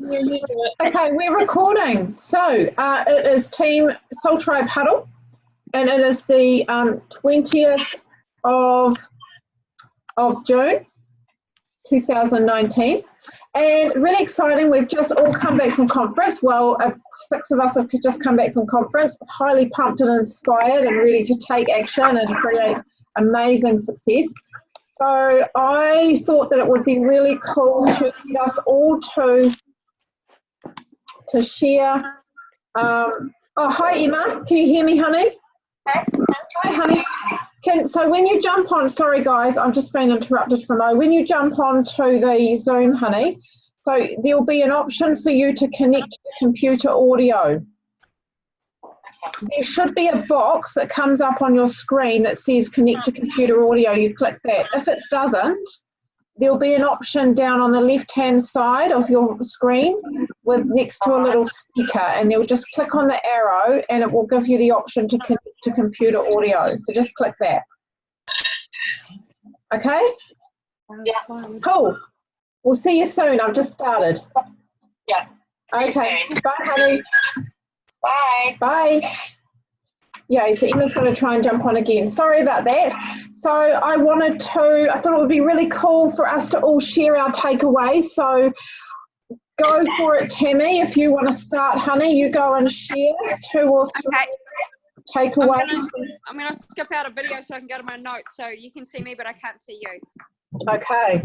Okay, we're recording. So it is Team Soul Tribe Huddle, and it is the 20th of June 2019. And really exciting, we've just all come back from conference. Well, 6 of us have just come back from conference, highly pumped and inspired and ready to take action and create amazing success. So I thought that it would be really cool to get us all to share. Oh, hi Emma, can you hear me, honey? Hi, honey. So when you jump on, sorry guys, I'm just being interrupted from when you jump onto the Zoom, honey, so there'll be an option for you to connect to the computer audio. There should be a box that comes up on your screen that says connect to computer audio. You click that. If it doesn't, there'll be an option down on the left-hand side of your screen with next to a little speaker, and you'll just click on the arrow and it will give you the option to connect to computer audio. So just click that. Okay? Yeah. Cool. We'll see you soon. I've just started. Yeah. Okay. Bye, honey. Bye. Bye. Yeah, so Emma's going to try and jump on again. Sorry about that. So I thought it would be really cool for us to all share our takeaways. So go for it, Tammy. If you want to start, honey, you go and share 2 or 3 takeaways. I'm going to skip out a video so I can go to my notes. So you can see me, but I can't see you. Okay.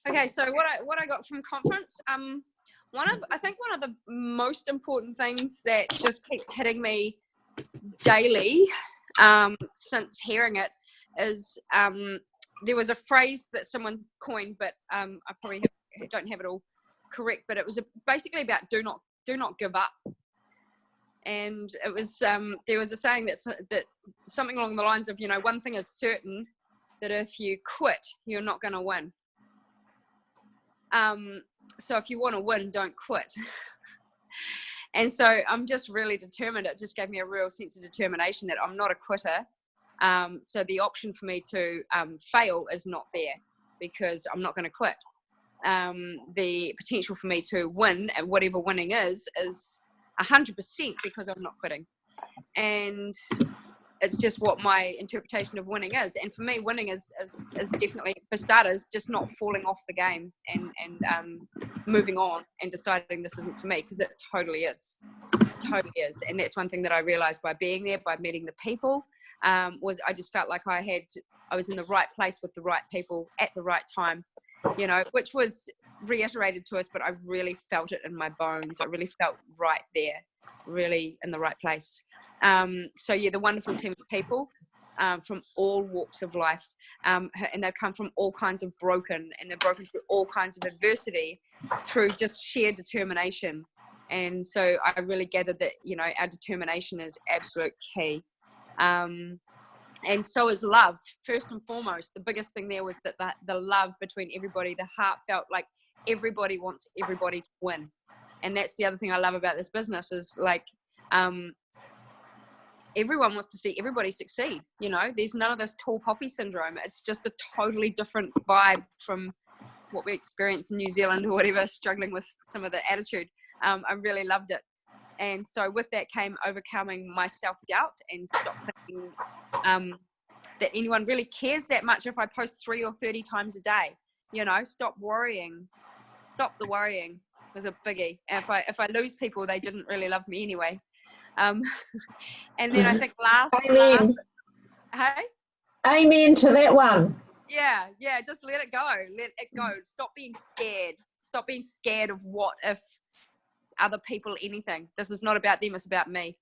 Okay, so what I got from conference, I think one of the most important things that just keeps hitting me daily since hearing it is there was a phrase that someone coined, but I probably don't have it all correct, but it was basically about do not give up. And it was there was a saying that something along the lines of, one thing is certain, that if you quit, you're not going to win. So if you want to win, don't quit. And so I'm just really determined. It just gave me a real sense of determination that I'm not a quitter. So the option for me to fail is not there because I'm not going to quit. The potential for me to win, and whatever winning is 100% because I'm not quitting. And it's just what my interpretation of winning is. And for me, winning is definitely, for starters, just not falling off the game and moving on and deciding this isn't for me, because it totally is. Totally is. And that's one thing that I realized by being there, by meeting the people, was I just felt like I was in the right place with the right people at the right time, which was reiterated to us, but I really felt it in my bones. I really felt right there, really in the right place. So yeah, the wonderful team of people from all walks of life, and they've come from all kinds of broken, and they're broken through all kinds of adversity through just sheer determination. And so I really gathered that, our determination is absolute key. And so is love. First and foremost, the biggest thing there was that the love between everybody, the heart felt like everybody wants everybody to win. And that's the other thing I love about this business is everyone wants to see everybody succeed. There's none of this tall poppy syndrome. It's just a totally different vibe from what we experience in New Zealand or whatever, struggling with some of the attitude. I really loved it. And so with that came overcoming my self-doubt and stop thinking that anyone really cares that much if I post 30 or 30 times a day. Stop worrying. Stop the worrying was a biggie. And if I lose people, they didn't really love me anyway. And then I think last, hey? Amen to that one. Yeah, just let it go. Let it go. Stop being scared. Stop being scared of what if other people, anything. This is not about them, it's about me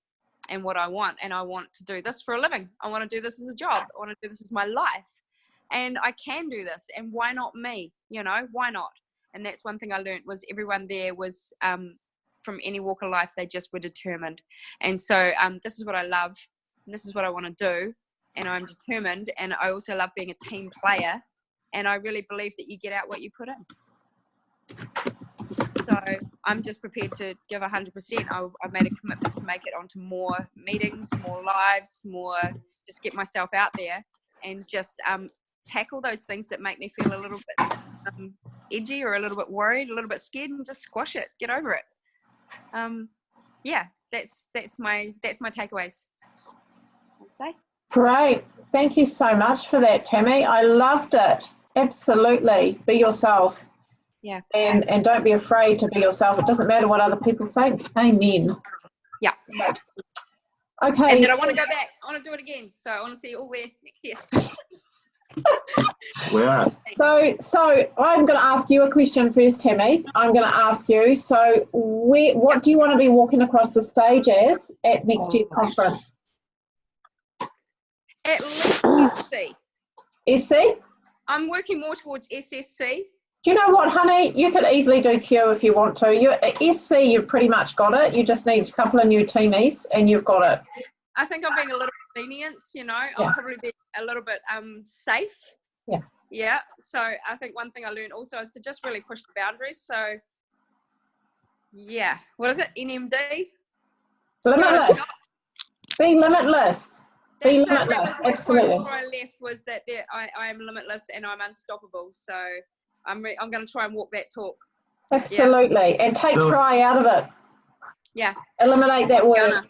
and what I want. And I want to do this for a living. I want to do this as a job. I want to do this as my life. And I can do this. And why not me? Why not? And that's one thing I learned was everyone there was from any walk of life, they just were determined. And so this is what I love. And this is what I want to do. And I'm determined. And I also love being a team player. And I really believe that you get out what you put in. So I'm just prepared to give 100%. I've made a commitment to make it onto more meetings, more lives, more, just get myself out there and just tackle those things that make me feel a little bit edgy or a little bit worried, a little bit scared, and just squash it, get over it. Yeah, that's my takeaways, I'd say. Great. Thank you so much for that, Tammy. I loved it. Absolutely. Be yourself. Yeah. And don't be afraid to be yourself. It doesn't matter what other people think. Amen. Yeah. Right. Okay. And then I want to go back. I want to do it again. So I want to see you all there next year. Yeah. So I'm going to ask you a question first, Tammy. I'm going to ask you, so what do you want to be walking across the stage as at next year's conference? At least SC. SC? I'm working more towards SSC. Do you know what, honey? You could easily do Q if you want to. SC, you've pretty much got it. You just need a couple of new teamies and you've got it. I think I'm being a little bit lenient, you know. Yeah. I'll probably be a little bit safe. Yeah. Yeah. So I think one thing I learned also is to just really push the boundaries. So, yeah. What is it? NMD? Limitless. Be limitless. Be That limitless. was my Absolutely. quote before I left, was that I am limitless and I'm unstoppable. So I'm going to try and walk that talk. Absolutely. And take try out of it. Yeah. Eliminate that I'm word. gonna.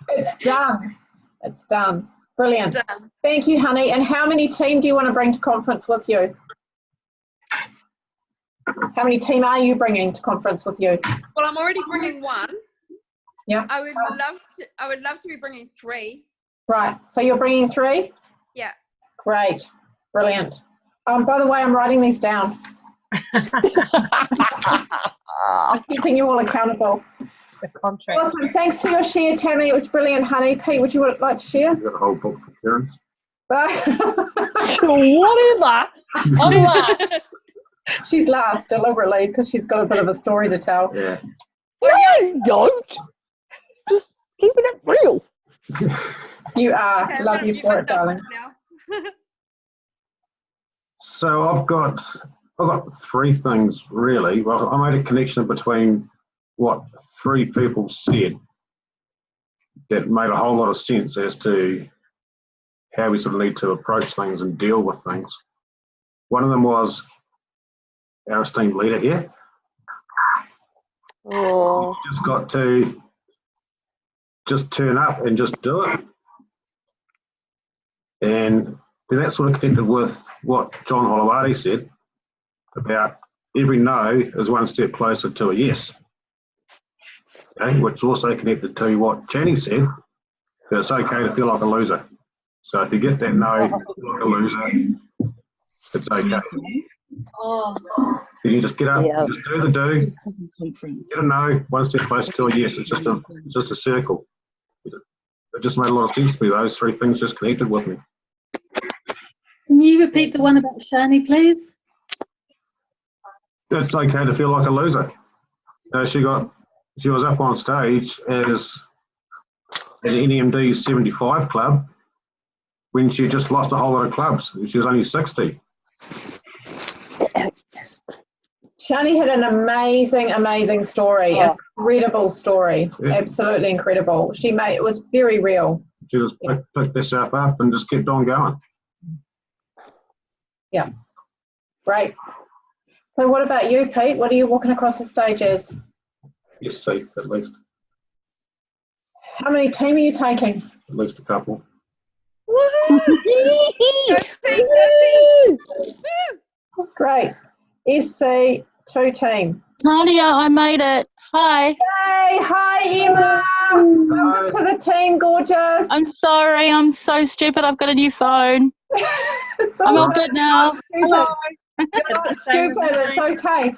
It's done. It's done. Brilliant. Done. Thank you, honey. And how many team do you want to bring to conference with you? How many team are you bringing to conference with you? Well, I'm already bringing one. Yeah. I would love to be bringing 3. Right. So you're bringing 3? Yeah. Great. Brilliant. By the way, I'm writing these down. I'm keeping you all accountable. The contract. Awesome. Thanks for your share, Tammy. It was brilliant, honey. Pete, would you like to share? You've got a whole book for parents. Whatever. I'm last. She's last deliberately because she's got a bit of a story to tell. Yeah. No, you don't. Just keeping it real. You are. Okay, Love you for it, darling. now. So I've got 3 things really. Well, I made a connection between what 3 people said that made a whole lot of sense as to how we sort of need to approach things and deal with things. One of them was our esteemed leader here. Oh. You just got to just turn up and just do it. And then that sort of connected with what John Holowati said about every no is one step closer to a yes. Okay, which also connected to what Channing said, that it's okay to feel like a loser. So if you get that no, feel like a loser, it's okay. Oh. Then you just get up, just do the do, get a no, one step closer to a yes. It's just a circle. It just made a lot of sense to me. Those 3 things just connected with me. Can you repeat the one about Shani, please? It's okay to feel like a loser. She was up on stage as an NMD 75 club when she just lost a whole lot of clubs. She was only 60. Shani had an amazing story. Incredible story. Yeah. Absolutely incredible. It was very real. She just picked herself up and just kept on going. Yeah. Great. So what about you, Pete? What are you walking across the stage as? Yes, see, at least. How many team are you taking? At least a couple. Go Pete, go Pete. Great. SC 2 team. Tanya, I made it. Hi. Hey, hi Emma. Welcome to the team, gorgeous. I'm sorry. I'm so stupid. I've got a new phone. It's I'm all right. good now. Hello. You're not stupid. It's okay.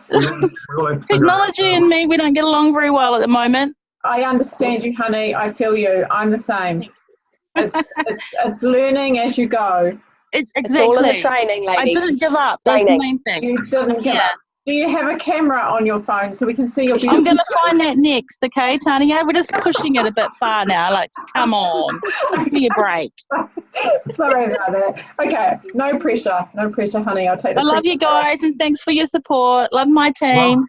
Technology and me, we don't get along very well at the moment. I understand you, honey. I feel you. I'm the same. It's learning as you go. It's It's all in the exactly. training, lady. I didn't give up. That's the Training. main thing. You didn't give up. Do you have a camera on your phone so we can see your beautiful I'm going to find that next, okay, Tanya? We're just pushing it a bit far now. Like, come on. Give me a break. Sorry about that. Okay, no pressure. No pressure, honey. I'll take the I love you guys and thanks for your support. Love my team.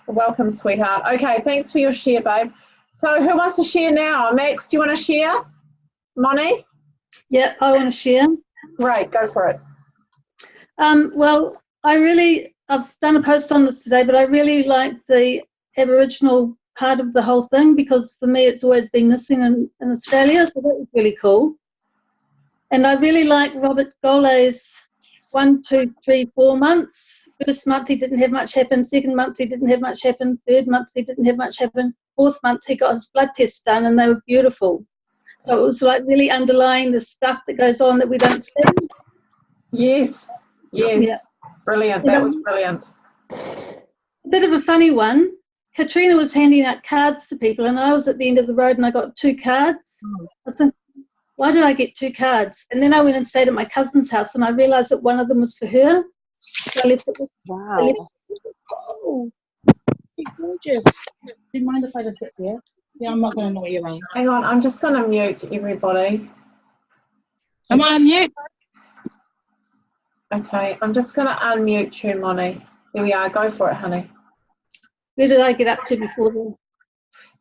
Welcome, sweetheart. Okay, thanks for your share, babe. So who wants to share now? Max, do you want to share? Moni? Yeah, I want to share. Great, go for it. Well, I've done a post on this today, but I really like the Aboriginal part of the whole thing, because for me it's always been missing in Australia, so that was really cool. And I really like Robert Gole's 1, 2, 3, 4 months. First month he didn't have much happen, second month he didn't have much happen, third month he didn't have much happen, fourth month he got his blood tests done and they were beautiful. So it was like really underlying the stuff that goes on that we don't see. Yes, yes. Yeah. Brilliant, that was brilliant. A bit of a funny one. Katrina was handing out cards to people and I was at the end of the road and I got 2 cards. I said, why did I get 2 cards? And then I went and stayed at my cousin's house and I realised that one of them was for her. So I left it with Wow. Oh, you're gorgeous. Do you mind if I just sit there? Yeah, I'm not going to annoy you, Ray. Hang on, I'm just going to mute everybody. Am I on mute? Okay, I'm just going to unmute you, Moni. There we are, go for it, honey. Where did I get up to before then?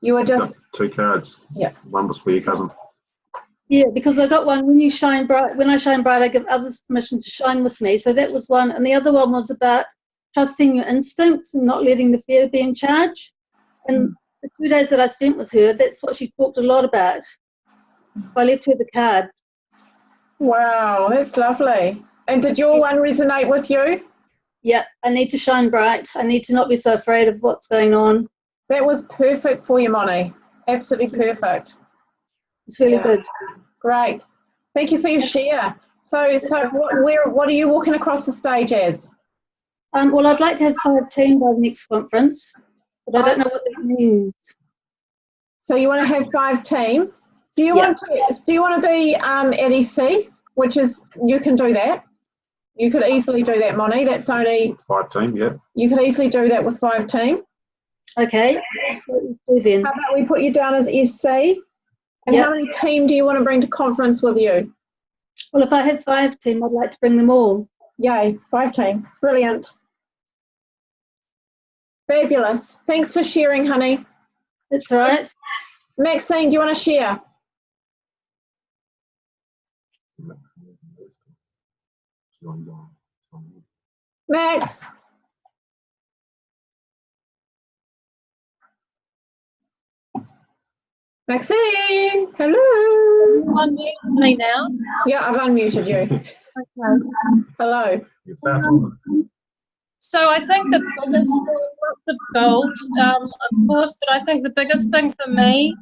You were just, Got 2 cards. Yeah. One was for your cousin. Yeah, because I got one, when I shine bright, I give others permission to shine with me. So that was one. And the other one was about trusting your instincts and not letting the fear be in charge. And the 2 days that I spent with her, that's what she talked a lot about. So I left her the card. wow, that's lovely. And did your one resonate with you? Yeah, I need to shine bright. I need to not be so afraid of what's going on. That was perfect for you, Moni. Absolutely perfect. It's really good. Great. Thank you for your share. So what are you walking across the stage as? Well, I'd like to have 5 team by the next conference, but I don't know what that means. So you want to have 5 team? Do you want to be at EC, which is, you can do that. You could easily do that, Moni. That's only 5 team, yeah. You could easily do that with 5 team. Okay. Then. How about we put you down as SC? And how many team do you want to bring to conference with you? Well, if I had 5 team, I'd like to bring them all. Yay, 5 team. Brilliant. Fabulous. Thanks for sharing, honey. That's all right. Maxine, do you want to share? Max. Maxine, hello. Unmute me now. Yeah, I've unmuted you. Okay. Hello. So I think the biggest lots of gold, of course, but I think the biggest thing for me,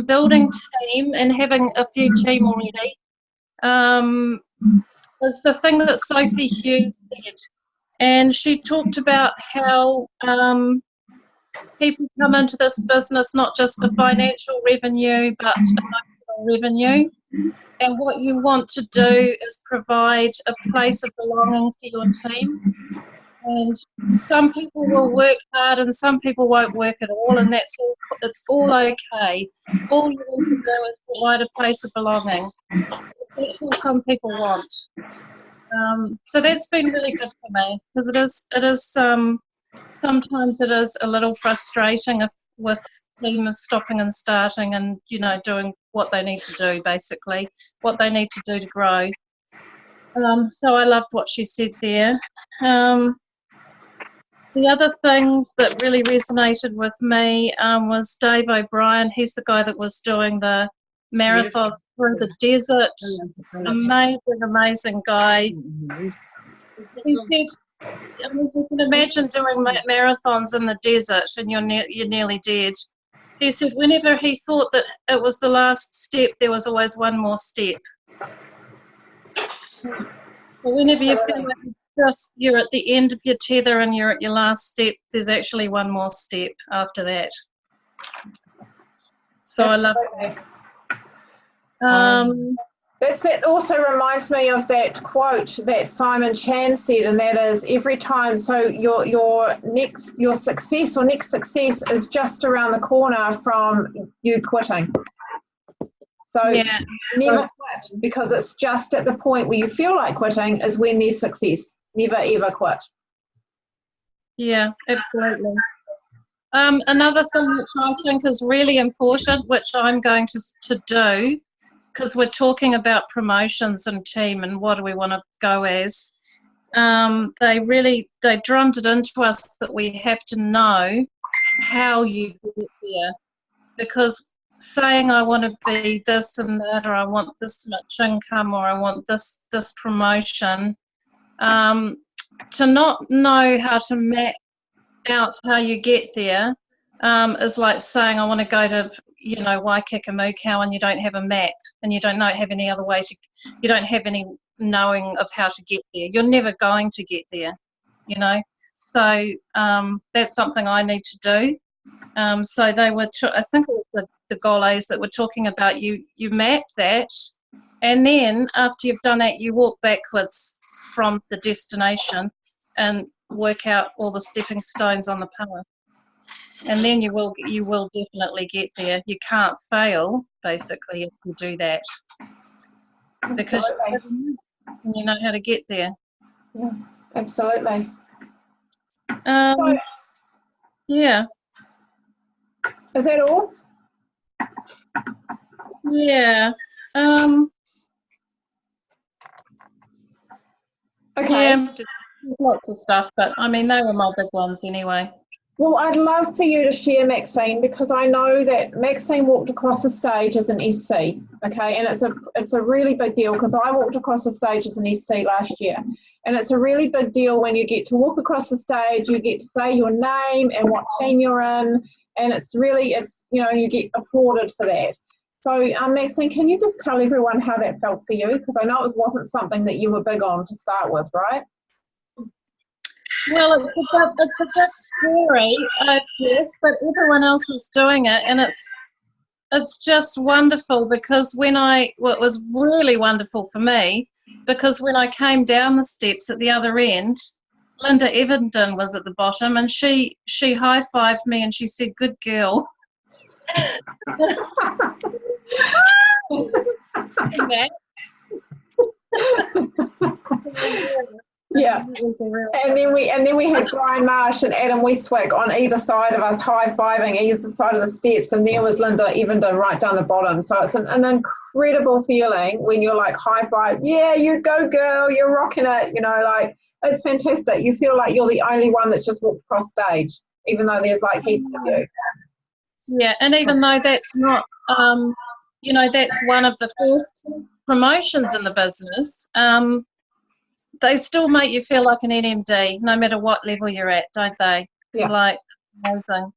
building team and having a few team already, is the thing that Sophie Hughes said. And she talked about how people come into this business not just for financial revenue, but emotional revenue. And what you want to do is provide a place of belonging for your team. And some people will work hard and some people won't work at all, and it's all okay. All you need to do is provide a place of belonging. That's what some people want. So that's been really good for me, because it is sometimes it is a little frustrating with team of stopping and starting and doing what they need to do, basically what they need to do to grow. So I loved what she said there. The other things that really resonated with me was Dave O'Brien. He's the guy that was doing the marathon through the desert. Amazing guy. He said, you can imagine doing marathons in the desert and you're nearly dead. He said whenever he thought that it was the last step, there was always one more step. So whenever you feel like you're at the end of your tether and you're at your last step, there's actually one more step after that. So I love that. That also reminds me of that quote that Simon Chan said, and that is every time, so your success or next success is just around the corner from you quitting. So never quit, because it's just at the point where you feel like quitting is when there's success. Never ever quit. Yeah, absolutely. Another thing which I think is really important, which I'm going to do, because we're talking about promotions and team and what do we want to go as. They drummed it into us that we have to know how you get there, because saying I want to be this and that, or I want this much income, or I want this promotion, to not know how to map out how you get there is like saying I want to go to Waikakamukau, and you don't have a map and you don't have any other way to, you don't have any knowing of how to get there. You're never going to get there, so that's something I need to do. So they were, I think it was the goalies that were talking about you map that, and then after you've done that, you walk backwards from the destination and work out all the stepping stones on the path. And then you will definitely get there. You can't fail, basically, if you do that. Because you know how to get there. Yeah, absolutely. Yeah. Is that all? Yeah. Okay. Yeah, lots of stuff, but I mean, they were my big ones anyway. Well, I'd love for you to share, Maxine, because I know that Maxine walked across the stage as an SC, okay, and it's a really big deal, because I walked across the stage as an SC last year, and it's a really big deal when you get to walk across the stage, you get to say your name and what team you're in, and you get applauded for that. So, Maxine, can you just tell everyone how that felt for you? Because I know it wasn't something that you were big on to start with, right? Well, it's a bit scary, I guess, but everyone else is doing it, and it's just wonderful, because it was really wonderful for me, because when I came down the steps at the other end, Linda Evenden was at the bottom, and she high-fived me and she said, "Good girl." Yeah, and then we had Brian Marsh and Adam Westwick on either side of us, high-fiving either side of the steps, and there was Linda Evenden right down the bottom. So it's an incredible feeling when you're like high-five, yeah, you go girl, you're rocking it, like it's fantastic. You feel like you're the only one that's just walked across stage, even though there's like heaps of you. Yeah, and even though that's not, that's one of the first promotions in the business, they still make you feel like an NMD, no matter what level you're at, don't they? Yeah. Like, amazing.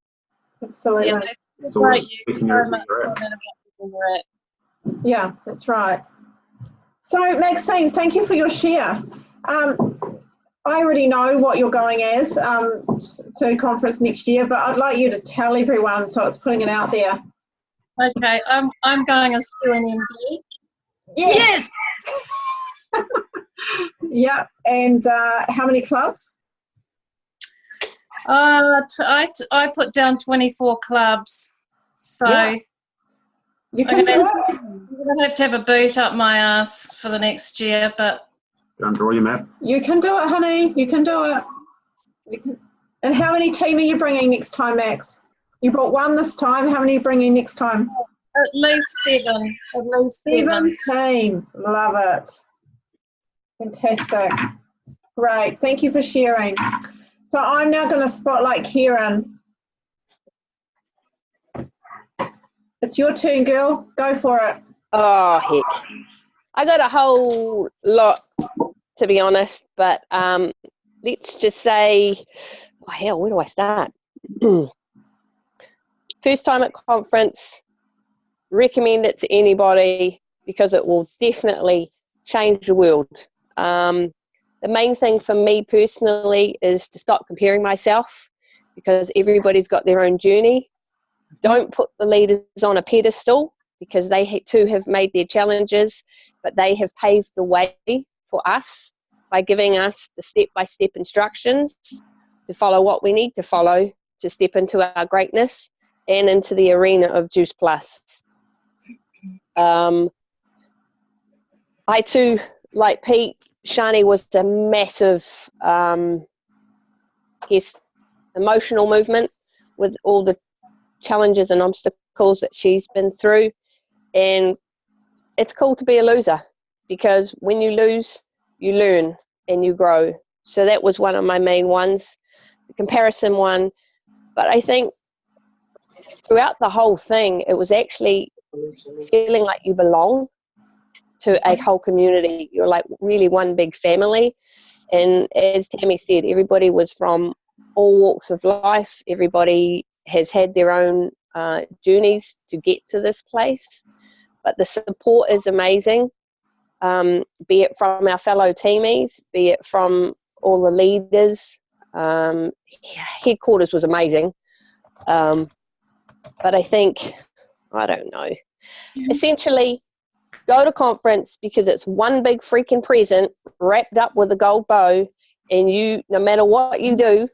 Absolutely. Yeah, It's great. always You picking so your much no matter what level you're at. Yeah, that's right. So, Maxine, thank you for your share. I already know what you're going as to conference next year, but I'd like you to tell everyone, so it's putting it out there. Okay, I'm going as QNMD. Yes! Yeah, and how many clubs? I put down 24 clubs, so Yeah. You can do it. I'm going to have a boot up my ass for the next year, but... Go and draw your map. You can do it, honey. You can do it. And how many team are you bringing next time, Max? You brought one this time. How many are you bringing next time? At least seven. At least seven. 17. Love it. Fantastic. Great. Thank you for sharing. So I'm now going to spotlight Kieran. It's your turn, girl. Go for it. Oh, heck. I got a whole lot, to be honest, but let's just say, oh, hell, where do I start? First time at conference, recommend it to anybody because it will definitely change the world. The main thing for me personally is to stop comparing myself, because everybody's got their own journey. Don't put the leaders on a pedestal, because they too have made their challenges, but they have paved the way for us by giving us the step-by-step instructions to follow what we need to follow to step into our greatness and into the arena of Juice Plus. I too, like Pete, Shani was a massive emotional movement with all the challenges and obstacles that she's been through, and it's cool to be a loser, because when you lose, you learn and you grow. So that was one of my main ones, the comparison one. But I think throughout the whole thing, it was actually feeling like you belong to a whole community. You're like really one big family. And as Tammy said, everybody was from all walks of life. Everybody has had their own journeys to get to this place. But the support is amazing, be it from our fellow teamies, be it from all the leaders. Headquarters was amazing. But I think, I don't know, essentially go to conference because it's one big freaking present wrapped up with a gold bow, and you, no matter what you do,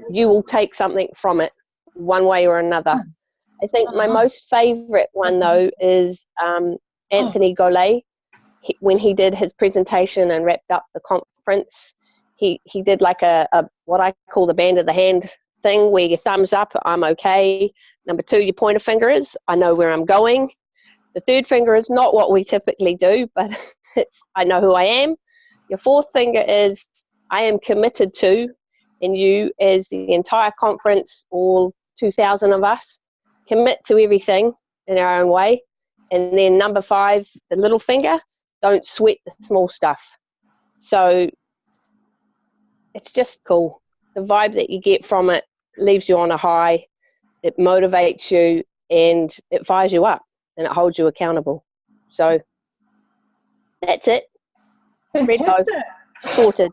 you will take something from it one way or another. I think my most favourite one, though, is Anthony Golay. When he did his presentation and wrapped up the conference, he did like a what I call the band of the hand thing, where your thumbs up, I'm okay. Number 2, your pointer finger is, I know where I'm going. The 3rd finger is not what we typically do, but it's, I know who I am. Your 4th finger is, I am committed to, and you, as the entire conference, all 2,000 of us, commit to everything in our own way. And then number 5, the little finger, don't sweat the small stuff. So it's just cool. The vibe that you get from it leaves you on a high. It motivates you and it fires you up and it holds you accountable. So that's it. Fantastic. Sorted.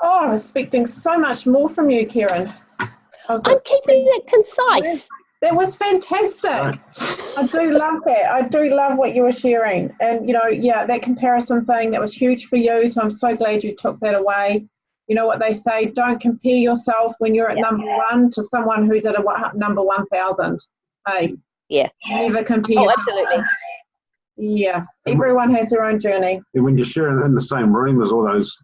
Oh, I'm expecting so much more from you, Kieran. I'm keeping it concise. That was fantastic. I do love that. I do love what you were sharing. And, you know, yeah, that comparison thing, that was huge for you. So I'm so glad you took that away. You know what they say, don't compare yourself when you're at number 1 to someone who's at a number 1,000. Hey, yeah. Never compare Oh, yourself. absolutely. Yeah, everyone has their own journey. And when you're sharing in the same room as all those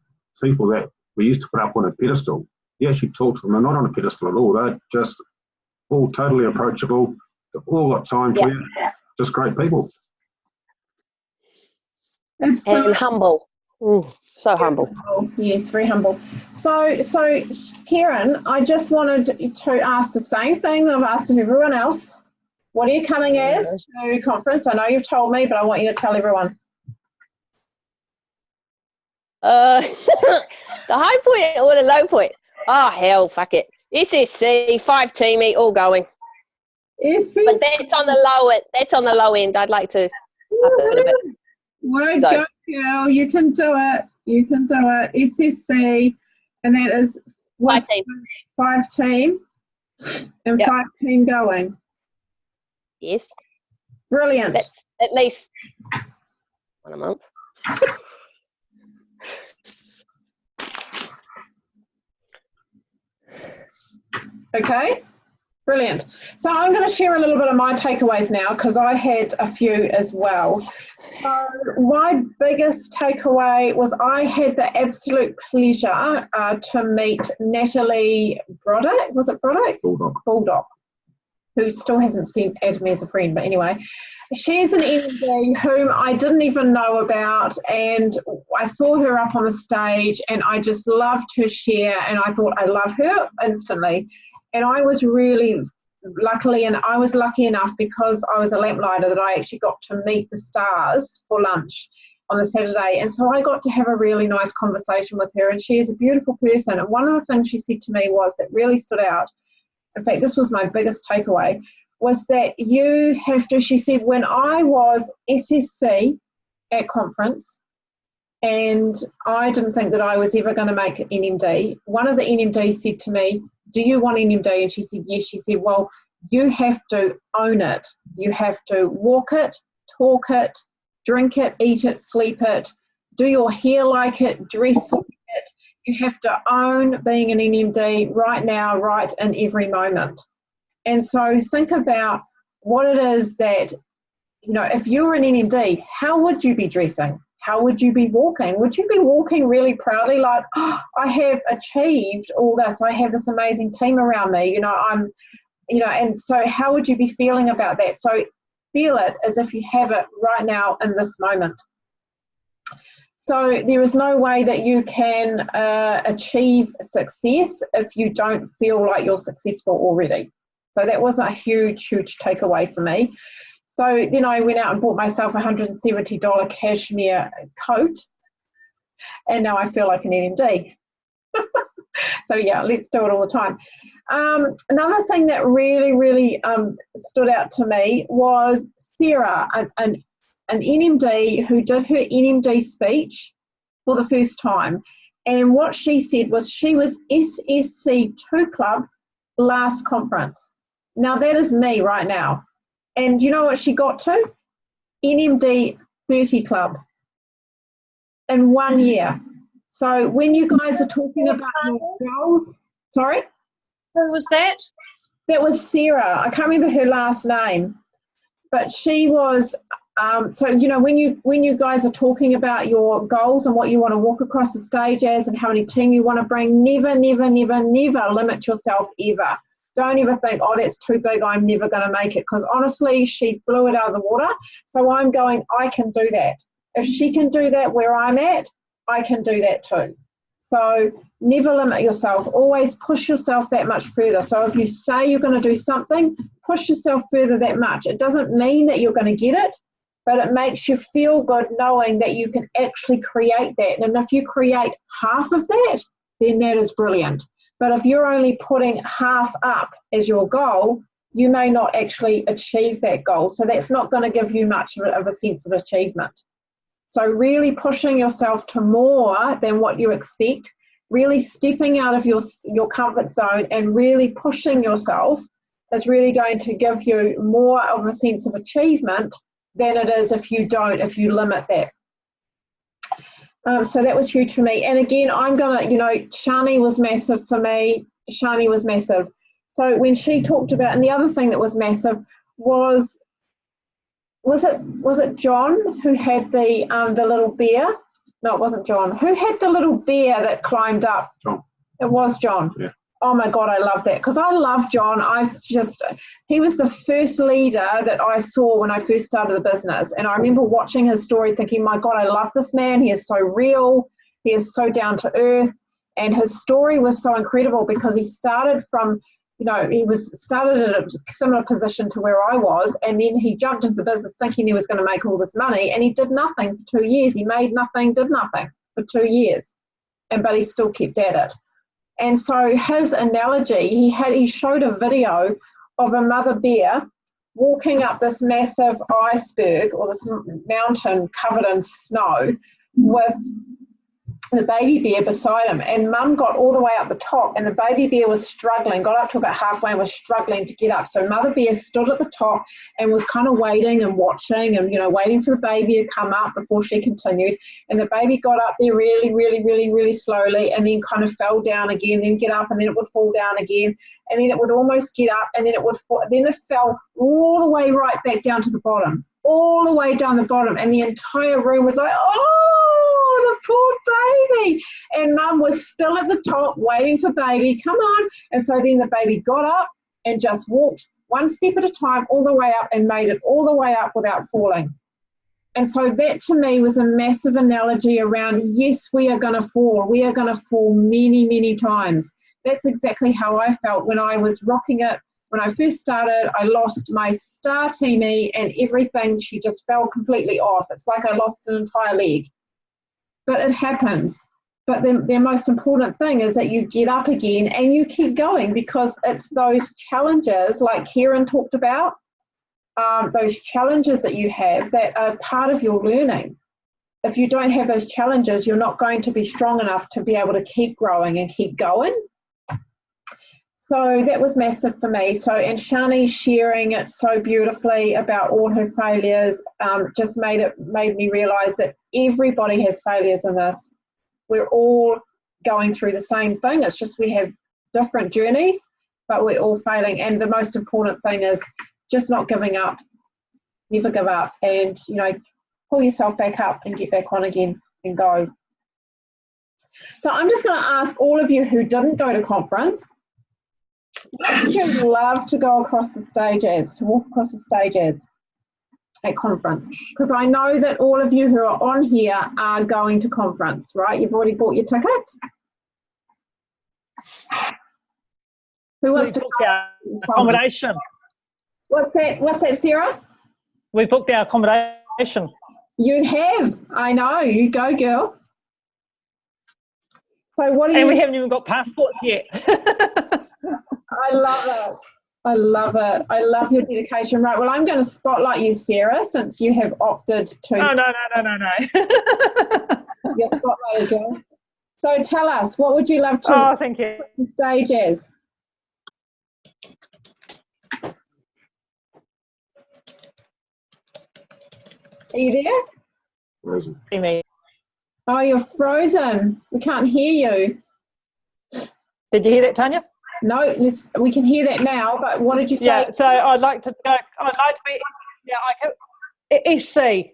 people that we used to put up on a pedestal, you actually talk to them. They're not on a pedestal at all. They're just all totally approachable. They've all got time for you. Just great people. Absolutely. And humble. So humble. Yes, very humble. So Kieran, I just wanted to ask the same thing that I've asked of everyone else. What are you coming as to conference? I know you've told me, but I want you to tell everyone. The high point or the low point? Oh, hell, fuck it. SSC, 5 teammate, all going. But that's on the low end. I'd like to up it a bit. Well, go, girl. You can do it. You can do it. SSC, and that is what, 5 team and 5 team going. Yes. Brilliant. That's at least 1 a month. Okay. Brilliant. So I'm going to share a little bit of my takeaways now because I had a few as well. So my biggest takeaway was I had the absolute pleasure to meet Natalie Broddick. Was it Broddick? Bulldog. Who still hasn't added me as a friend, but anyway. She's an MD whom I didn't even know about, and I saw her up on the stage and I just loved her share, and I thought I love her instantly. And I was really I was lucky enough because I was a lamplighter that I actually got to meet the stars for lunch on the Saturday. And so I got to have a really nice conversation with her, and she is a beautiful person. And one of the things she said to me was that really stood out. In fact, this was my biggest takeaway, was that you have to, she said, when I was SSC at conference, and I didn't think that I was ever going to make NMD, one of the NMDs said to me, do you want NMD? And she said, yes. She said, well, you have to own it. You have to walk it, talk it, drink it, eat it, sleep it, do your hair like it, dress like it. You have to own being an NMD right now, right in every moment. And so think about what it is that, you know, if you were an NMD, how would you be dressing? How would you be walking? Would you be walking really proudly like, oh, I have achieved all this. I have this amazing team around me. You know, and so how would you be feeling about that? So feel it as if you have it right now in this moment. So there is no way that you can achieve success if you don't feel like you're successful already. So that was a huge, huge takeaway for me. So then I went out and bought myself a $170 cashmere coat, and now I feel like an NMD. So yeah, let's do it all the time. Another thing that really stood out to me was Sarah, an NMD who did her NMD speech for the first time. And what she said was she was SSC 2 Club last conference. Now that is me right now. And you know what she got to? NMD 30 Club in 1 year. So when you guys are talking about your goals, sorry? Who was that? That was Sarah. I can't remember her last name, but she was, so, you know, when you guys are talking about your goals and what you want to walk across the stage as and how many team you want to bring, never limit yourself ever. Don't ever think, oh, that's too big, I'm never going to make it. Because honestly, she blew it out of the water. So I'm going, I can do that. If she can do that where I'm at, I can do that too. So never limit yourself. Always push yourself that much further. So if you say you're going to do something, push yourself further that much. It doesn't mean that you're going to get it, but it makes you feel good knowing that you can actually create that. And if you create half of that, then that is brilliant. But if you're only putting half up as your goal, you may not actually achieve that goal. So that's not going to give you much of a sense of achievement. So really pushing yourself to more than what you expect, really stepping out of your comfort zone and really pushing yourself is really going to give you more of a sense of achievement than it is if you limit that. So that was huge for me. And again, I'm going to, you know, Shani was massive for me. Shani was massive. So when she talked about, and the other thing that was massive was it John who had the little bear? No, it wasn't John. Who had the little bear that climbed up? John. It was John. Yeah. Oh my God, I love that because I love John. He was the first leader that I saw when I first started the business. And I remember watching his story thinking, my God, I love this man. He is so real. He is so down to earth. And his story was so incredible because he started from, you know, started at a similar position to where I was. And then he jumped into the business thinking he was going to make all this money. And he did nothing for 2 years. He made nothing, did nothing for 2 years. But he still kept at it. And so his analogy, he showed a video of a mother bear walking up this massive iceberg or this mountain covered in snow with the baby bear beside him. And mum got all the way up the top and the baby bear was struggling, got up to about halfway and was struggling to get up. So mother bear stood at the top and was kind of waiting and watching and, you know, waiting for the baby to come up before she continued. And the baby got up there really slowly and then kind of fell down again, then get up and then it would fall down again. And then it would almost get up and then it fell all the way right back down to the bottom, all the way down the bottom. And the entire room was like, oh, the poor baby. And mum was still at the top waiting for baby, come on. And so then the baby got up and just walked one step at a time all the way up and made it all the way up without falling. And so that to me was a massive analogy around, yes, we are going to fall. We are going to fall many times. That's exactly how I felt when I was rocking it. When I first started, I lost my star teamie and everything, she just fell completely off. It's like I lost an entire leg. But it happens. But the most important thing is that you get up again and you keep going because it's those challenges like Kieran talked about, those challenges that you have that are part of your learning. If you don't have those challenges, you're not going to be strong enough to be able to keep growing and keep going. So that was massive for me. So, and Shani sharing it so beautifully about all her failures just made me realise that everybody has failures in this. We're all going through the same thing. It's just we have different journeys, but we're all failing. And the most important thing is just not giving up. Never give up. And, you know, pull yourself back up and get back on again and go. So I'm just going to ask all of you who didn't go to conference, what would you love to go across the stage as, to walk across the stage as? at conference? Because I know that all of you who are on here are going to conference, right? You've already bought your tickets. Who wants to booked our accommodation. What's that, Sarah? We booked our accommodation. You have. I know. You go, girl. So what are you? And we haven't even got passports yet. I love it. I love it. I love your dedication. Right. Well, I'm going to spotlight you, Sarah, since you have opted to. Oh, no. You're spotlighted, girl. So tell us, what would you love to Oh, thank you. put the stage as? Are you there? Frozen. Me. Oh, you're frozen. We can't hear you. Did you hear that, Tanya? No, we can hear that now, but what did you say? Yeah, so I'd like to be, SC.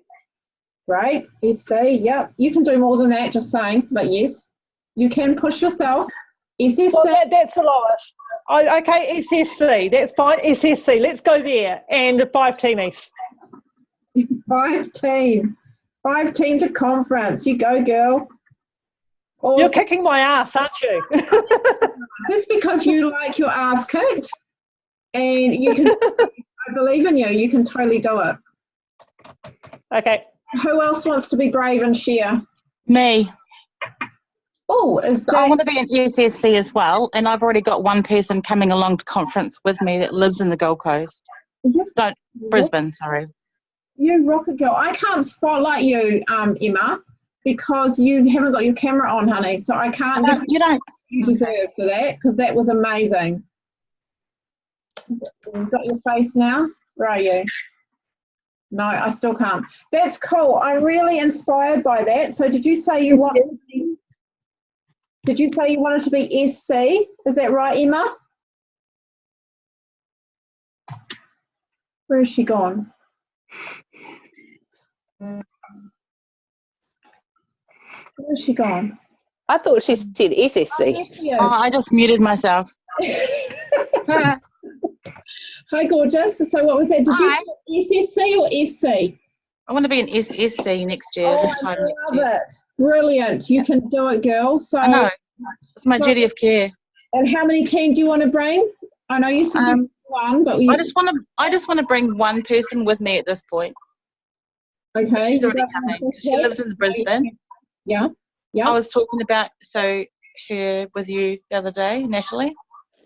Right, SC, yep. You can do more than that, just saying, but yes, you can push yourself. SSC. Well, that's the lowest. Okay, SSC, that's fine. SSC, let's go there. And 5 teamies. 5 team to conference. You go, girl. Awesome. You're kicking my ass, aren't you? Just because you like your ass kicked, and you can. I believe in you. You can totally do it. Okay. Who else wants to be brave and share? Me. Oh, I want to be an SSC as well, and I've already got one person coming along to conference with me that lives in the Gold Coast. No, Brisbane, sorry. You rocket girl. I can't spotlight you, Emma, because you haven't got your camera on, honey. So I can't give you deserve for that, because that was amazing. You've got your face now? Where are you? No, I still can't. That's cool. I'm really inspired by that. So did you say you wanted to be SC? Is that right, Emma? Where has she gone? Where has she gone? I thought she said SSC. Oh, I just muted myself. Hi, gorgeous. So what was that? Did you SSC or SC? I want to be an SSC next year, this time next year. Love it. Brilliant. You can do it, girl. So I know. It's my duty of care. And how many team do you want to bring? I know you said one, but I just want to bring one person with me at this point. Okay. She's already coming. She lives in Brisbane. Yeah. Yeah. I was talking about her with you the other day, Natalie.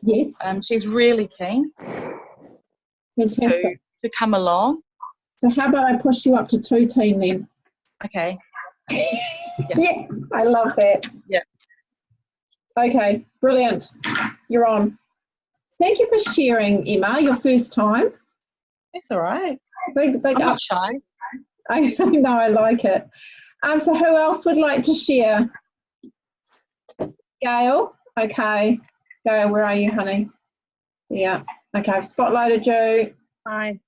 Yes. She's really keen to come along. So how about I push you up to 2 team then? Okay. Yes, I love that. Yeah. Okay, brilliant. You're on. Thank you for sharing, Emma, your first time. That's all right. Big I'm not shy. I know, I like it. So who else would like to share? Gail? Okay. Gail, where are you, honey? Yeah. Okay, I've spotlighted you. Hi.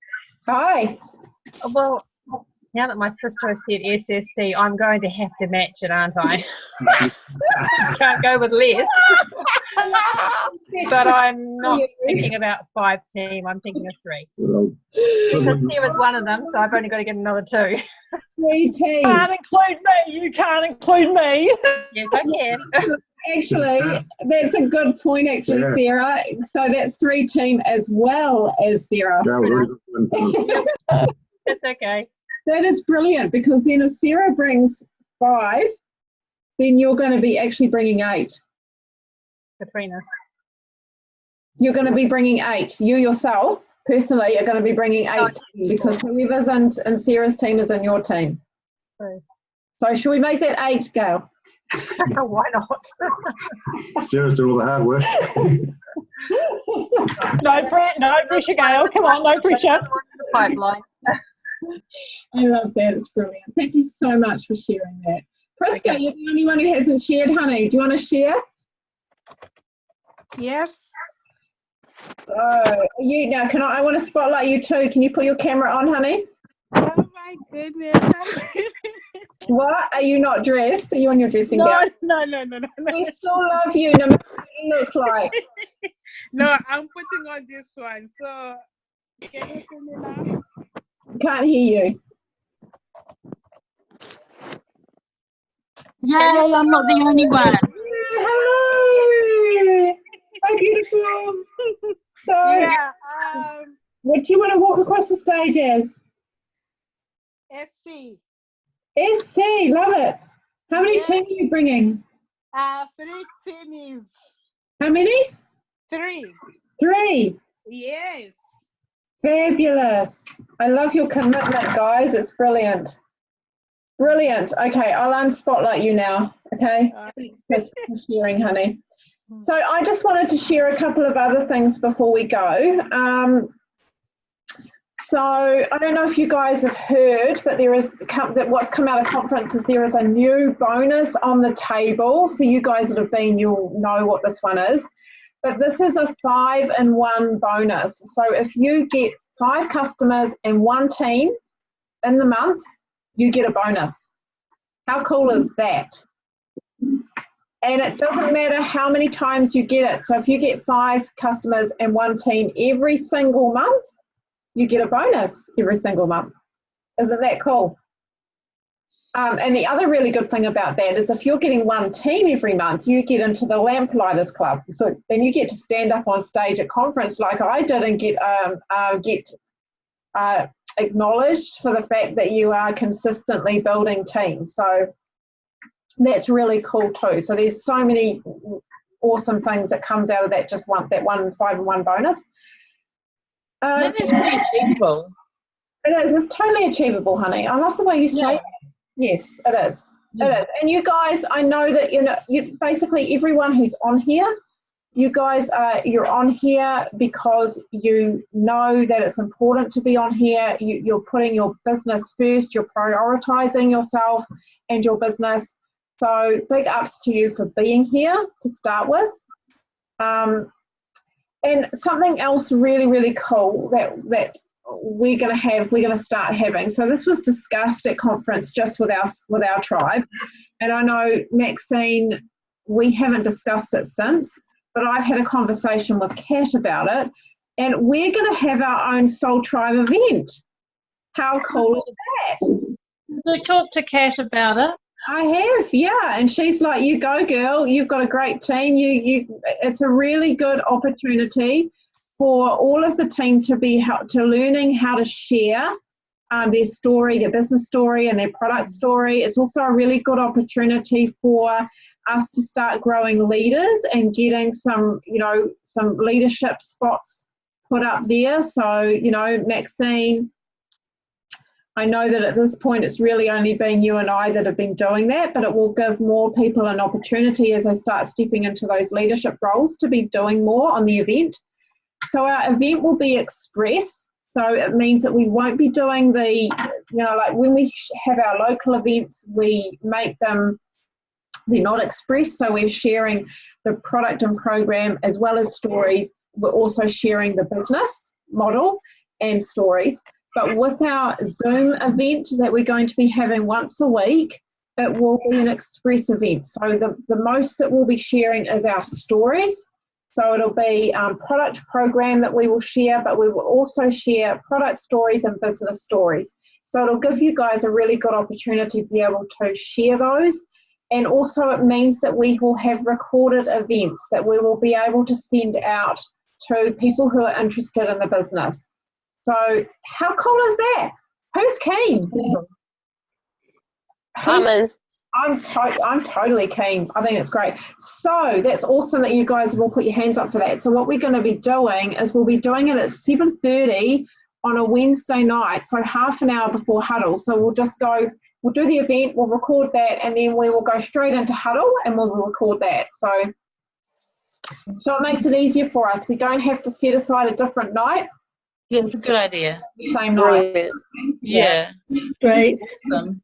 Hi. Well, now that my sister has said SSC, I'm going to have to match it, aren't I? Can't go with less. But I'm not thinking about 5 team. I'm thinking of 3. Because Sarah's one of them, so I've only got to get another 2. 3 teams. Can't include me. You can't include me. Yes, I can. Actually, that's a good point, actually, Sarah. So that's 3 team as well as Sarah. That's okay. That is brilliant, because then if Sarah brings 5, then you're going to be actually bringing 8. Between us. You're going to be bringing 8. You yourself, personally, are going to be bringing 8 because whoever's in Sarah's team is in your team. True. So should we make that 8, Gail? Why not? Sarah's doing all the hard work. No pressure, Gail. Come on, no pressure. Pipeline. I love that. It's brilliant. Thank you so much for sharing that. Prisca, you're the only one who hasn't shared, honey. Do you want to share? Yes. Now, I want to spotlight you too. Can you put your camera on, honey? Oh my goodness. What? Are you not dressed? Are you on your dressing gown? No. We still love you, no matter what you look like. No, I'm putting on this one. So, can you see me now? Can't hear you. Yay, I'm not the only one. Hello. Hi, beautiful. So, Yeah, what do you want to walk across the stage as? SC. SC, love it. How many teams are you bringing? 3 teams. How many? 3. 3. Yes. Fabulous. I love your commitment, guys. It's brilliant. Brilliant. Okay, I'll unspotlight you now. Okay. Thanks for sharing, honey. So I just wanted to share a couple of other things before we go. So I don't know if you guys have heard, but what's come out of conference is there is a new bonus on the table. For you guys that have been, you'll know what this one is. But this is a 5-in-1 bonus. So if you get 5 customers and 1 team in the month, you get a bonus. How cool is that? And it doesn't matter how many times you get it. So if you get 5 customers and 1 team every single month, you get a bonus every single month. Isn't that cool? And the other really good thing about that is if you're getting 1 team every month, you get into the Lamplighters Club. So then you get to stand up on stage at conference like I did and get acknowledged for the fact that you are consistently building teams. So that's really cool too. So there's so many awesome things that comes out of that, just that one 5-in-1 bonus. That is pretty achievable. It is. It's totally achievable, honey. I love the way you say it. Yes, it is. It is. And you guys, I know that you basically everyone who's on here, you guys you're on here because you know that it's important to be on here. You're putting your business first. You're prioritizing yourself and your business. So big ups to you for being here to start with. And something else really, really cool that we're going to start having. So this was discussed at conference just with our tribe. And I know, Maxine, we haven't discussed it since, but I've had a conversation with Kat about it. And we're going to have our own Soul Tribe event. How cool is that? We talked to Kat about it. I have, yeah, and she's like, "You go, girl. You've got a great team. It's a really good opportunity for all of the team to learning how to share their story, their business story, and their product story. It's also a really good opportunity for us to start growing leaders and getting some leadership spots put up there. So, Maxine." I know that at this point it's really only been you and I that have been doing that, but it will give more people an opportunity as they start stepping into those leadership roles to be doing more on the event. So our event will be express. So it means that we won't be doing like when we have our local events, we make them, they're not express. So we're sharing the product and program as well as stories. We're also sharing the business model and stories. But with our Zoom event that we're going to be having once a week, it will be an express event. So the most that we'll be sharing is our stories. So it'll be product program that we will share, but we will also share product stories and business stories. So it'll give you guys a really good opportunity to be able to share those. And also it means that we will have recorded events that we will be able to send out to people who are interested in the business. So how cool is that? Who's keen? I'm totally keen. I think it's great. So that's awesome that you guys will put your hands up for that. So what we're going to be doing is we'll be doing it at 7:30 on a Wednesday night, so half an hour before huddle. So we'll do the event, we'll record that, and then we will go straight into huddle and we'll record that. So it makes it easier for us. We don't have to set aside a different night. Yeah, it's a good idea. Same night. Yeah. Great. Awesome.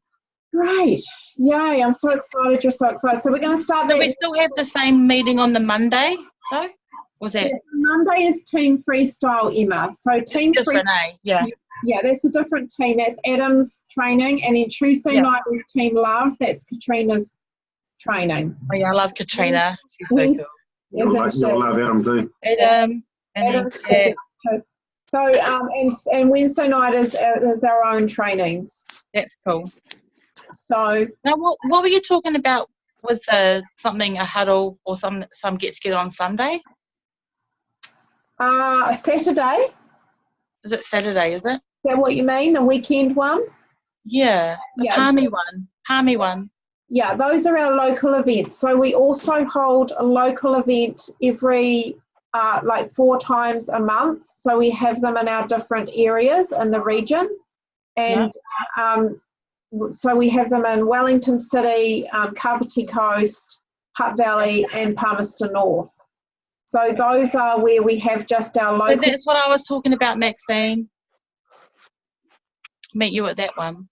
Great. Yay, I'm so excited. You're so excited. So we're going to start Do we still have the same meeting on the Monday, though? Was that? Yeah, Monday is Team Freestyle, Emma. So Team different, Yeah. Yeah, that's a different team. That's Adam's training. And then Tuesday night is Team Love. That's Katrina's training. Oh, yeah, I love Katrina. She's so cool. You'll love Adam too. Adam. And then Kat. So, and Wednesday night is our own trainings. That's cool. So, Now, what were you talking about with a huddle or some get-together on Sunday? Saturday. Is it Saturday, is it? Is that what you mean, the weekend one? Yeah, the Yeah. Palmy one. Yeah, those are our local events. So we also hold a local event every, like 4 times a month. So we have them in our different areas in the region. And so we have them in Wellington City, Kapiti Coast, Hutt Valley and Palmerston North. So those are where we have just our local. So that's what I was talking about, Maxine. Meet you at that one.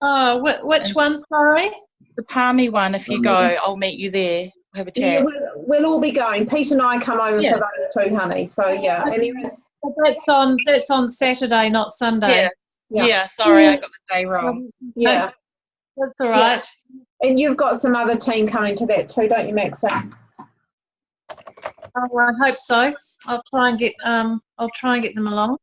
Oh, which one, sorry? The Palmy one. If you go, I'll meet you there. We'll have a chat. Yeah, we'll all be going. Pete and I come over Yeah. for those too, honey. So yeah, and there is, That's on Saturday, not Sunday. Yeah, sorry, I got the day wrong. yeah. That's all right. And you've got some other team coming to that too, don't you, Maxine? Oh, I hope so. I'll try and get them along.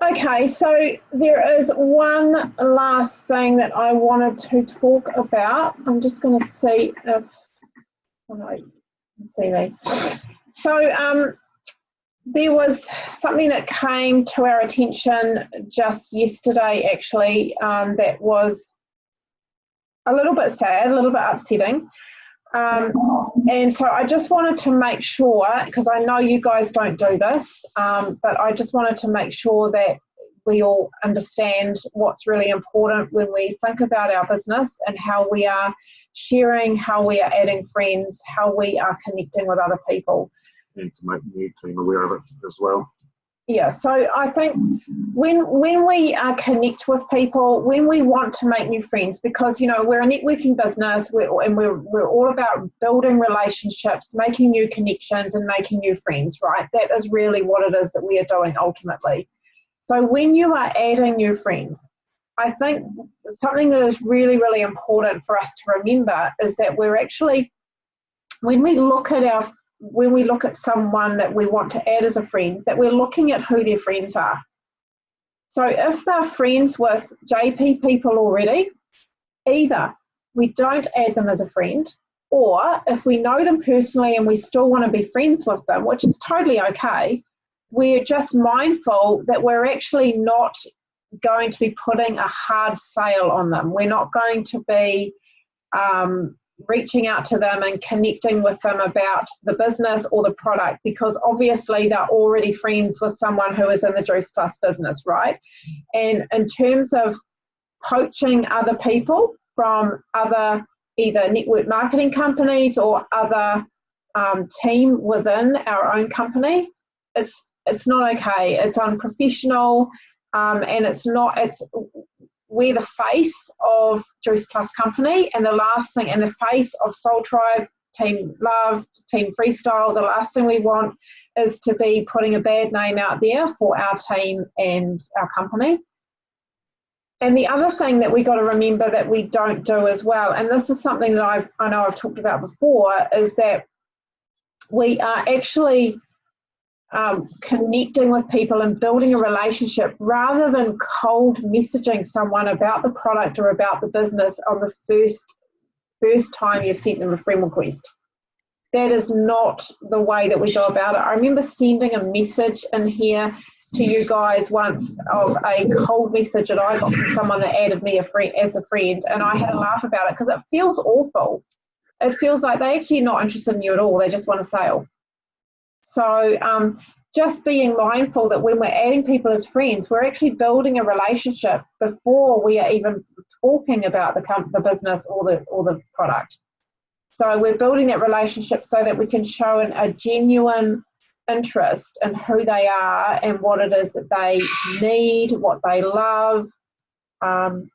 Okay, so there is one last thing that I wanted to talk about. I'm just going to see if see me. So there was something that came to our attention just yesterday, actually, that was a little bit sad, a little bit upsetting. And so I just wanted to make sure, because I know you guys don't do this, but I just wanted to make sure that we all understand what's really important when we think about our business and how we are sharing, how we are adding friends, how we are connecting with other people. And to make the new team aware of it as well. Yeah, so I think when we connect with people, when we want to make new friends, because, you know, we're a networking business we're all about building relationships, making new connections and making new friends, right? That is really what it is that we are doing ultimately. So when you are adding new friends, I think something that is really, really important for us to remember is that we're actually, when we look at someone that we want to add as a friend, that we're looking at who their friends are. So if they're friends with JP people already, either we don't add them as a friend, or if we know them personally and we still want to be friends with them, which is totally okay, we're just mindful that we're actually not going to be putting a hard sale on them. We're not going to be reaching out to them and connecting with them about the business or the product, because obviously they're already friends with someone who is in the Juice Plus business, right? And in terms of poaching other people from other either network marketing companies or other team within our own company, it's not okay. It's unprofessional, and we're the face of Juice Plus Company, and the face of Soul Tribe, Team Love, Team Freestyle. The last thing we want is to be putting a bad name out there for our team and our company. And the other thing that we got to remember that we don't do as well, and this is something that I know I've talked about before, is that we are actually connecting with people and building a relationship rather than cold messaging someone about the product or about the business on the first time you've sent them a friend request. That is not the way that we go about it. I remember sending a message in here to you guys once of a cold message that I got from someone that added me as a friend, and I had a laugh about it because it feels awful. It feels like they're actually not interested in you at all. They just want a sale. So just being mindful that when we're adding people as friends, we're actually building a relationship before we are even talking about the business or the product. So we're building that relationship so that we can show a genuine interest in who they are and what it is that they need, what they love, and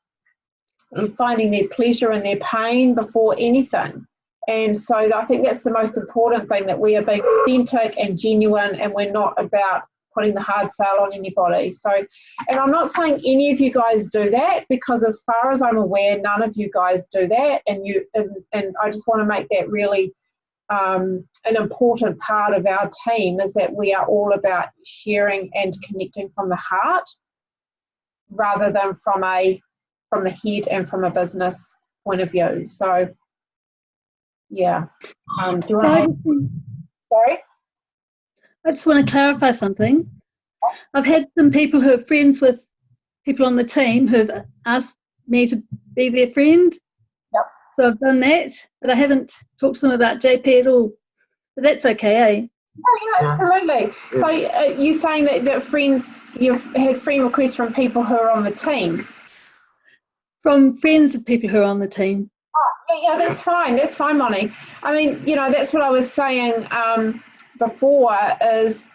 finding their pleasure and their pain before anything. And so I think that's the most important thing, that we are being authentic and genuine, and we're not about putting the hard sale on anybody. So, and I'm not saying any of you guys do that, because as far as I'm aware, none of you guys do that. And I just want to make that really an important part of our team is that we are all about sharing and connecting from the heart rather than from the head and from a business point of view. So, yeah. Do you want to sorry? I just want to clarify something. I've had some people who are friends with people on the team who have asked me to be their friend. Yep. So I've done that, but I haven't talked to them about JP at all. But that's okay, eh? Oh, yeah, absolutely. Yeah. So you're saying that friends, you've had friend requests from people who are on the team? From friends of people who are on the team. Oh, yeah, that's fine. That's fine, Moni. I mean, you know, that's what I was saying before is,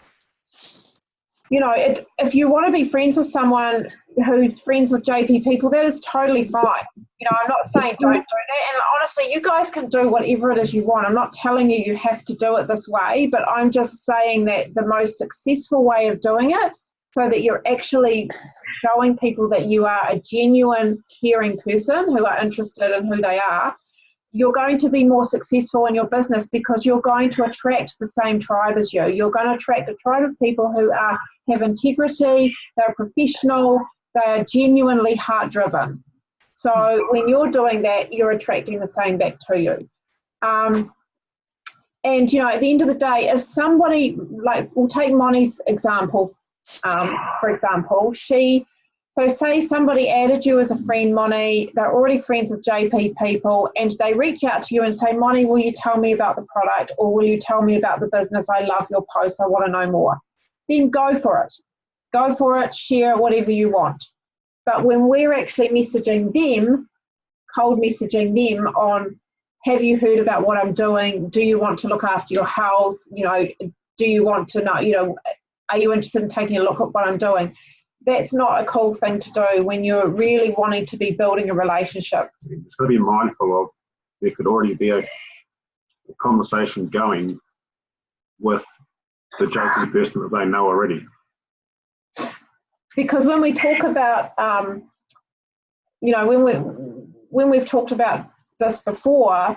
you know, if you want to be friends with someone who's friends with JP people, that is totally fine. You know, I'm not saying don't do that. And honestly, you guys can do whatever it is you want. I'm not telling you have to do it this way, but I'm just saying that the most successful way of doing it, so that you're actually showing people that you are a genuine, caring person who are interested in who they are, you're going to be more successful in your business because you're going to attract the same tribe as you. You're going to attract a tribe of people who have integrity, they're professional, they're genuinely heart-driven. So when you're doing that, you're attracting the same back to you. And, you know, at the end of the day, if somebody, like, we'll take Moni's example, for example, so say somebody added you as a friend, Moni, they're already friends with JP people, and they reach out to you and say, Moni, will you tell me about the product, or will you tell me about the business? I love your posts, I want to know more. Then go for it. Go for it, share whatever you want. But when we're actually messaging them, cold messaging them on, have you heard about what I'm doing? Do you want to look after your health? You know, do you want to know, you know, are you interested in taking a look at what I'm doing? That's not a cool thing to do when you're really wanting to be building a relationship. It's got to be mindful of, there could already be a conversation going with the JP person that they know already. Because when we talk about, you know, when we've talked about this before,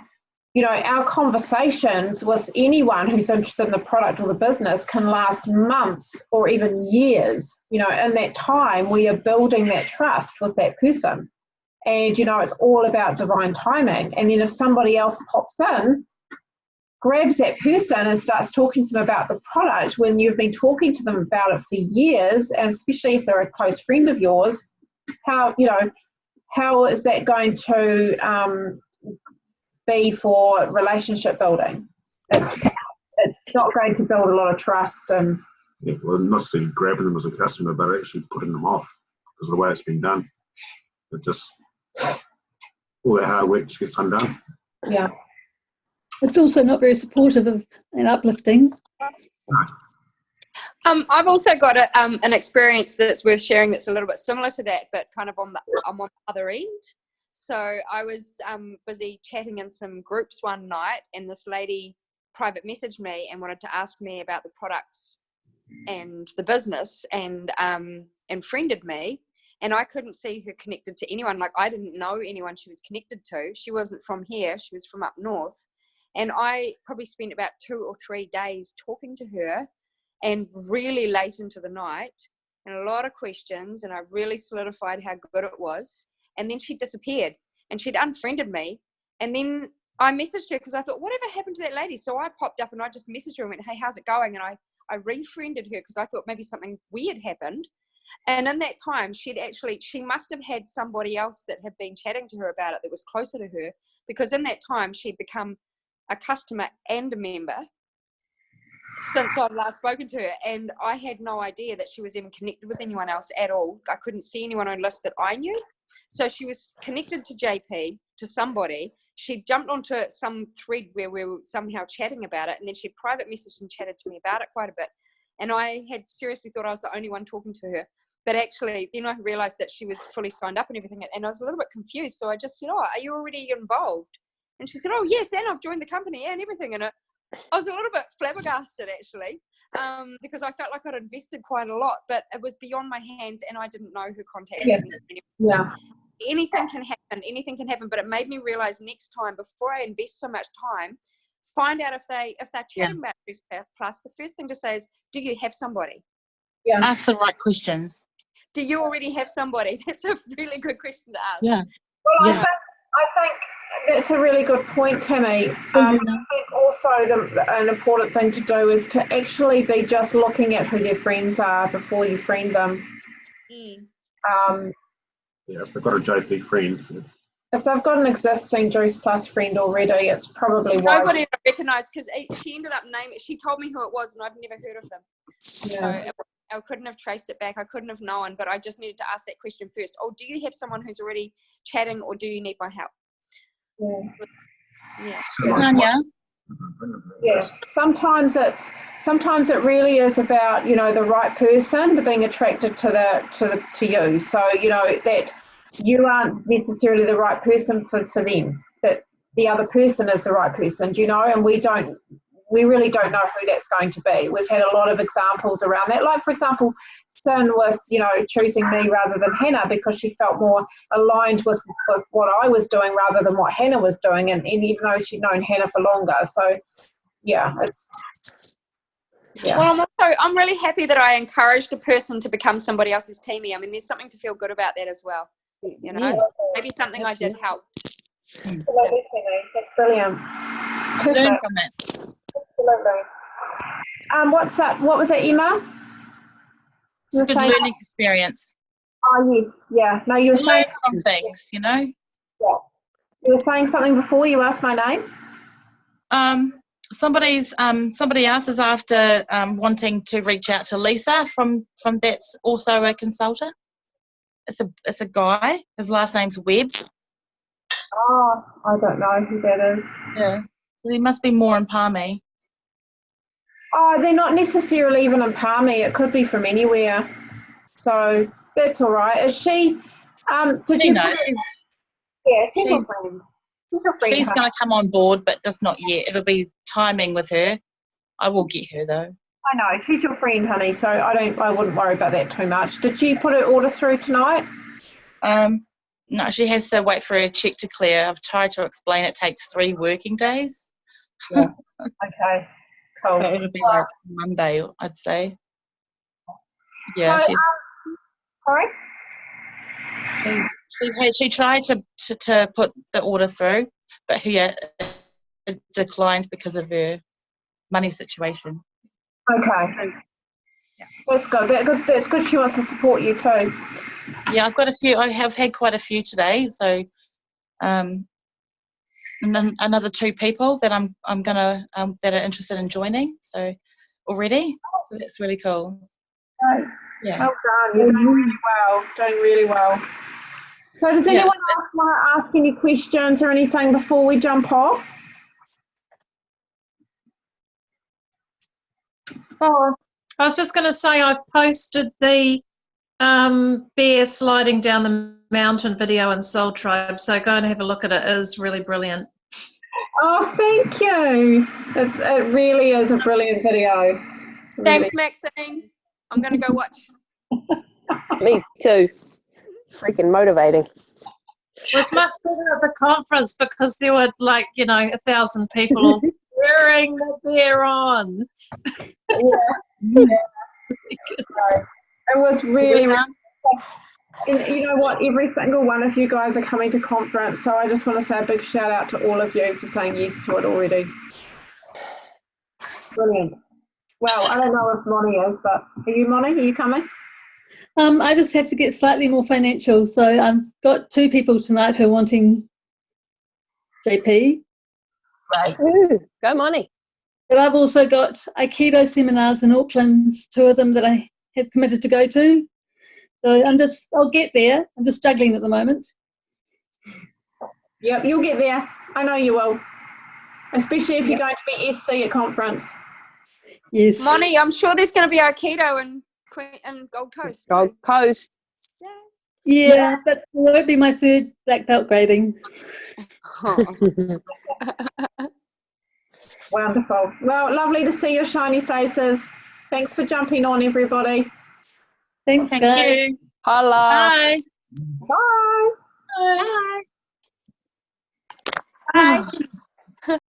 you know, our conversations with anyone who's interested in the product or the business can last months or even years. You know, in that time, we are building that trust with that person. And, you know, it's all about divine timing. And then if somebody else pops in, grabs that person and starts talking to them about the product when you've been talking to them about it for years, and especially if they're a close friend of yours, how is that going to be for relationship building? It's not going to build a lot of trust. And yeah, well, not necessarily grabbing them as a customer, but actually putting them off because of the way it's been done. It just, all that hard work just gets undone. Yeah. It's also not very supportive of and uplifting. I've also got an experience that's worth sharing that's a little bit similar to that, but kind of I'm on the other end. So I was busy chatting in some groups one night, and this lady private messaged me and wanted to ask me about the products and the business, and friended me. And I couldn't see her connected to anyone. Like, I didn't know anyone she was connected to. She wasn't from here. She was from up north. And I probably spent about 2 or 3 days talking to her, and really late into the night, and a lot of questions, and I really solidified how good it was. And then she disappeared, and she'd unfriended me. And then I messaged her because I thought, whatever happened to that lady? So I popped up and I just messaged her and went, hey, how's it going? And I refriended her because I thought maybe something weird happened. And in that time, she must have had somebody else that had been chatting to her about it that was closer to her, because in that time she'd become a customer and a member since I'd last spoken to her. And I had no idea that she was even connected with anyone else at all. I couldn't see anyone on a list that I knew. So she was connected to JP, to somebody. She jumped onto some thread where we were somehow chatting about it, and then she private messaged and chatted to me about it quite a bit. And I had seriously thought I was the only one talking to her. But actually, then I realised that she was fully signed up and everything, and I was a little bit confused. So I just said, oh, are you already involved? And she said, oh, yes, and I've joined the company and everything. And I was a little bit flabbergasted, actually, because I felt like I'd invested quite a lot, but it was beyond my hands, and I didn't know who contacted me. Yeah. Anything can happen, but it made me realise next time, before I invest so much time, find out if they're chatting about Juice Plus. The first thing to say is, do you have somebody? Yeah. Ask the right questions. Do you already have somebody? That's a really good question to ask. Yeah. Well, Yeah. I think that's a really good point, Tammy. I think also an important thing to do is to actually be just looking at who their friends are before you friend them. Yeah, if they've got a JP friend. If they've got an existing Juice Plus friend already, it's probably wise. Nobody I recognise, because she ended up naming. She told me who it was, and I've never heard of them. Yeah. So I couldn't have traced it back. I couldn't have known, but I just needed to ask that question first. Oh, do you have someone who's already chatting, or do you need my help? Yeah. Tanya? Yeah. Sometimes it really is about, you know, the right person, the being attracted to you. So, you know, that you aren't necessarily the right person for them, that the other person is the right person, do you know? And we really don't know who that's going to be. We've had a lot of examples around that. Like, for example, Sin with, you know, choosing me rather than Hannah because she felt more aligned with what I was doing rather than what Hannah was doing, and even though she'd known Hannah for longer. So, yeah, Well, I'm really happy that I encouraged a person to become somebody else's teamie. I mean, there's something to feel good about that as well. You know, maybe something I did helped. Absolutely, that's brilliant. Learn from it. Absolutely. What's that? What was that, Emma? It's a good learning experience. Oh, yes, yeah. No, you were saying some things, you know. Yeah. You were saying something before you asked my name. Somebody else is after wanting to reach out to Lisa from that's also a consultant. It's a guy. His last name's Webb. Oh, I don't know who that is. Yeah, he must be more in Palmy. Oh, they're not necessarily even in Palmy. It could be from anywhere. So that's all right. Is she? Did you? No, she's your friend. She's your friend. She's going to come on board, but just not yet. It'll be timing with her. I will get her though. I know she's your friend, honey. So I wouldn't worry about that too much. Did she put her order through tonight? No, she has to wait for her check to clear. I've tried to explain it takes 3 working days. Yeah. Okay. Cool. So it'll be like Monday, I'd say. Yeah, so, sorry? She tried to put the order through, but it declined because of her money situation. Okay. Yeah. That's good. That's good. She wants to support you too. Yeah, I've got a few. I have had quite a few today. So, and then another 2 people that I'm gonna that are interested in joining. So already, so that's really cool. Right. Yeah. Well done. You're doing really well. Doing really well. So does anyone else want to ask any questions or anything before we jump off? Oh, I was just going to say I've posted the bear sliding down the mountain video in Soul Tribe, so go and have a look at it. It is really brilliant. Oh, thank you. It really is a brilliant video. Thanks, Maxine. I'm going to go watch. Me too. Freaking motivating. It was much better at the conference because there were 1,000 people cheering the bear on. Yeah. It was really, really and you know what? Every single one of you guys are coming to conference, so I just want to say a big shout out to all of you for saying yes to it already. Brilliant. Well, I don't know if Moni is, but are you, Moni? Are you coming? I just have to get slightly more financial. So I've got 2 people tonight who are wanting JP. Right. Ooh, go Moni. But I've also got Aikido seminars in Auckland, 2 of them that I have committed to go to. So I'll get there. I'm just juggling at the moment. Yep, you'll get there. I know you will. Especially if you're going to be SC at conference. Yes. Moni, I'm sure there's going to be Aikido in Gold Coast. Gold Coast. Yeah, but it won't be my 3rd black belt grading. Wonderful. Well, lovely to see your shiny faces. Thanks for jumping on, everybody. Thanks, Thank guys. you. Holla. Bye. Bye. Bye. Bye.